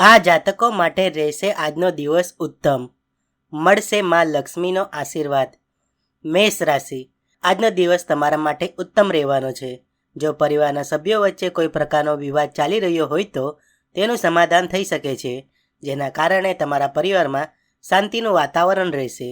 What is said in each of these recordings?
આ જાતકો માટે રહેશે આજનો દિવસ ઉત્તમ. મળશે માં લક્ષ્મીનો આશીર્વાદ. મેષ રાશિ, આજનો દિવસ તમારા માટે ઉત્તમ રહેવાનો છે. જો પરિવારના સભ્યો વચ્ચે કોઈ પ્રકારનો વિવાદ ચાલી રહ્યો હોય તો તેનું સમાધાન થઈ શકે છે, જેના કારણે તમારા પરિવારમાં શાંતિનું વાતાવરણ રહેશે.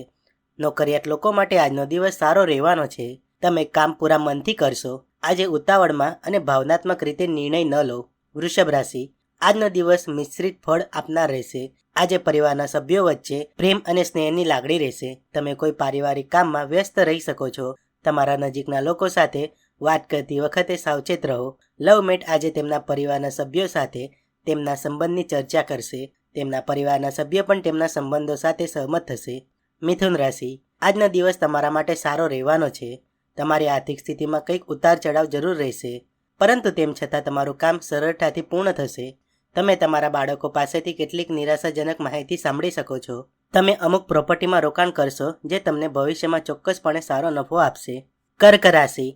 નોકરિયાત લોકો માટે આજનો દિવસ સારો રહેવાનો છે. તમે કામ પૂરા મનથી કરશો. આજે ઉતાવળમાં અને ભાવનાત્મક રીતે નિર્ણય ન લો. વૃષભ રાશિ, આજનો દિવસ મિશ્રિત ફળ આપનાર રહેશે. આજે પરિવારના સભ્યો વચ્ચે પ્રેમ અને સ્નેહની લાગણી રહેશે. તમે કોઈ પારિવારિક કામમાં વ્યસ્ત રહી શકો છો. તમારા નજીકના લોકો સાથે વાત કરતી વખતે સાવચેત રહો. લવમેટ આજે તેમના પરિવારના સભ્યો સાથે તેમના સંબંધની ચર્ચા કરશે. તેમના પરિવારના સભ્યો પણ તેમના સંબંધો સાથે સહમત થશે. મિથુન રાશિ, આજનો દિવસ તમારા માટે સારો રહેવાનો છે. તમારી આર્થિક સ્થિતિમાં કંઈક ઉતાર ચઢાવ જરૂર રહેશે, પરંતુ તેમ છતાં તમારું કામ સરળતાથી પૂર્ણ થશે. તમે તમારા બાળકો પાસેથી કેટલીક નિરાશાજનક માહિતી સાંભળી શકો છો. તમે અમુક પ્રોપર્ટીમાં રોકાણ કરશો જે તમને ભવિષ્યમાં ચોક્કસપણે સારો નફો આપશે. કર્ક રાશિ,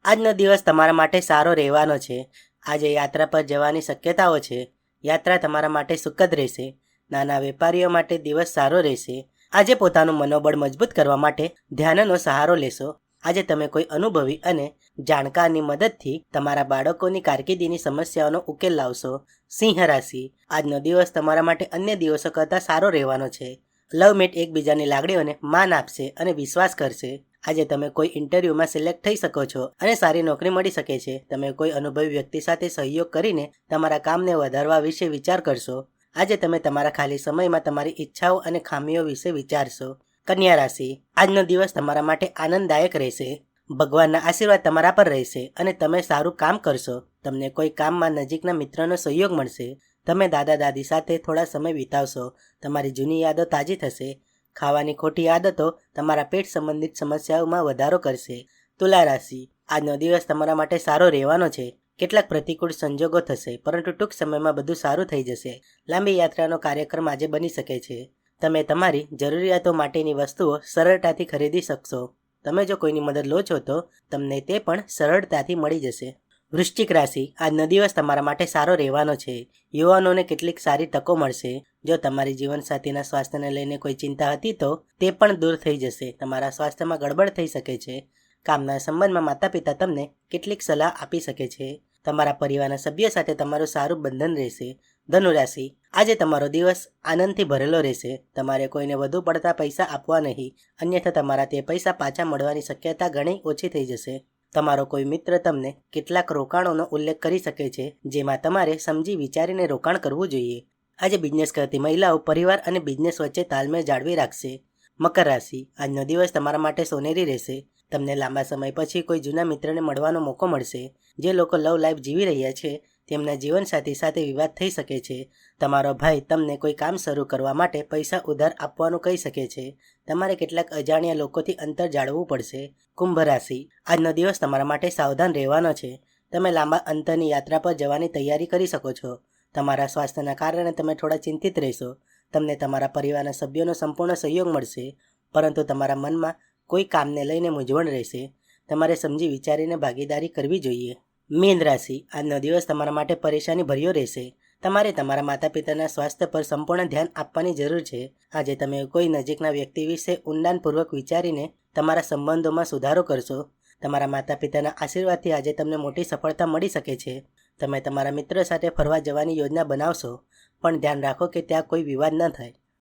આજનો દિવસ તમારા માટે સારો રહેવાનો છે. આજે યાત્રા પર જવાની શક્યતાઓ છે. યાત્રા તમારા માટે સુખદ રહેશે. નાના વેપારીઓ માટે દિવસ સારો રહેશે. આજે પોતાનું મનોબળ મજબૂત કરવા માટે ધ્યાનનો સહારો લેશો. આજે તમે કોઈ અનુભવી અને જાણકારની મદદથી તમારા બાળકોની કારકિર્દીની સમસ્યાઓનો ઉકેલ લાવશો. સિંહ રાશિ, આજનો દિવસ તમારા માટે અન્ય દિવસો કરતાં સારો રહેવાનો છે. લવમેટ એકબીજાની લાગણીઓને માન આપશે અને વિશ્વાસ કરશે. આજે તમે કોઈ ઇન્ટરવ્યૂમાં સિલેક્ટ થઈ શકો છો અને સારી નોકરી મળી શકે છે. તમે કોઈ અનુભવી વ્યક્તિ સાથે સહયોગ કરીને તમારા કામને વધારવા વિશે વિચાર કરશો. આજે તમે તમારા ખાલી સમયમાં તમારી ઈચ્છાઓ અને ખામીઓ વિશે વિચારશો. કન્યા રાશિ, આજનો દિવસ તમારા માટે આનંદદાયક રહેશે. ભગવાનના આશીર્વાદ તમારા પર રહેશે અને તમે સારું કામ કરશો. તમને કોઈ કામમાં નજીકના મિત્રનો સહયોગ મળશે. તમે દાદા દાદી સાથે થોડા સમય વિતાવશો. તમારી જૂની યાદો તાજી થશે. ખાવાની ખોટી આદતો તમારા પેટ સંબંધિત સમસ્યાઓમાં વધારો કરશે. તુલા રાશિ, આજનો દિવસ તમારા માટે સારો રહેવાનો છે. કેટલાક પ્રતિકૂળ સંજોગો થશે, પરંતુ ટૂંક સમયમાં બધું સારું થઈ જશે. લાંબી યાત્રાનો કાર્યક્રમ આજે બની શકે છે. તમે તમારી જરૂરિયાતો માટેની વસ્તુઓ સરળતાથી ખરીદી શકશો. તમે જો કોઈની મદદ લો છો તો તમને તે પણ સરળતાથી મળી જશે. વૃશ્ચિક રાશિ, આજનો દિવસ તમારા માટે સારો રહેવાનો છે. યુવાનોને કેટલીક સારી તકો મળશે. જો તમારી જીવનસાથીના સ્વાસ્થ્યને લઈને કોઈ ચિંતા હતી તો તે પણ દૂર થઈ જશે. તમારા સ્વાસ્થ્યમાં ગડબડ થઈ શકે છે. કામના સંબંધમાં માતા પિતા તમને કેટલીક સલાહ આપી શકે છે. તમારા પરિવારના સભ્યો સાથે તમારું સારું બંધન રહેશે. ધનુ રાશિ, આજે તમારો દિવસ આનંદથી ભરેલો રહેશે. તમારે કોઈને વધુ પડતા પૈસા આપવા નહીં, અન્યથા તમારા તે પૈસા પાછા મળવાની શક્યતા ઘણી ઓછી થઈ જશે. તમારો કોઈ મિત્ર તમને કેટલાક રોકાણોનો ઉલ્લેખ કરી શકે છે, જેમાં તમારે સમજી વિચારીને રોકાણ કરવું જોઈએ. આજે બિઝનેસ કરતી મહિલાઓ પરિવાર અને બિઝનેસ વચ્ચે તાલમેલ જાળવી રાખશે. મકર રાશિ, આજનો દિવસ તમારા માટે સોનેરી રહેશે. તમને લાંબા સમય પછી કોઈ જૂના મિત્રને મળવાનો મોકો મળશે. જે લોકો લવ લાઈફ જીવી રહ્યા છે તેમના જીવનસાથી સાથે વિવાદ થઈ શકે છે. તમારો ભાઈ તમને કોઈ કામ શરૂ કરવા માટે પૈસા ઉધાર આપવાનું કહી શકે છે. તમારે કેટલાક અજાણ્યા લોકોથી અંતર જાળવવું પડશે. કુંભ રાશિ, આજનો દિવસ તમારા માટે સાવધાન રહેવાનો છે. તમે લાંબા અંતરની યાત્રા પર જવાની તૈયારી કરી શકો છો. તમારા સ્વાસ્થ્યના કારણે તમે થોડા ચિંતિત રહેશો. તમને તમારા પરિવારના સભ્યોનો સંપૂર્ણ સહયોગ મળશે, પરંતુ તમારા મનમાં કોઈ કામને લઈને મૂંઝવણ રહેશે. તમારે સમજી વિચારીને ભાગીદારી કરવી જોઈએ. મીન રાશિ, આજનો દિવસ તમારા માટે પરેશાની ભર્યો રહેશે. તમારે તમારા માતા પિતાના સ્વાસ્થ્ય પર સંપૂર્ણ ધ્યાન આપવાની જરૂર છે. આજે તમે કોઈ નજીકના વ્યક્તિ વિશે ઊંડાણપૂર્વક વિચારીને તમારા સંબંધોમાં સુધારો કરશો. તમારા માતા પિતાના આશીર્વાદથી આજે તમને મોટી સફળતા મળી શકે છે. તમે તમારા મિત્ર સાથે ફરવા જવાની યોજના બનાવશો, પણ ધ્યાન રાખો કે ત્યાં કોઈ વિવાદ ન થાય.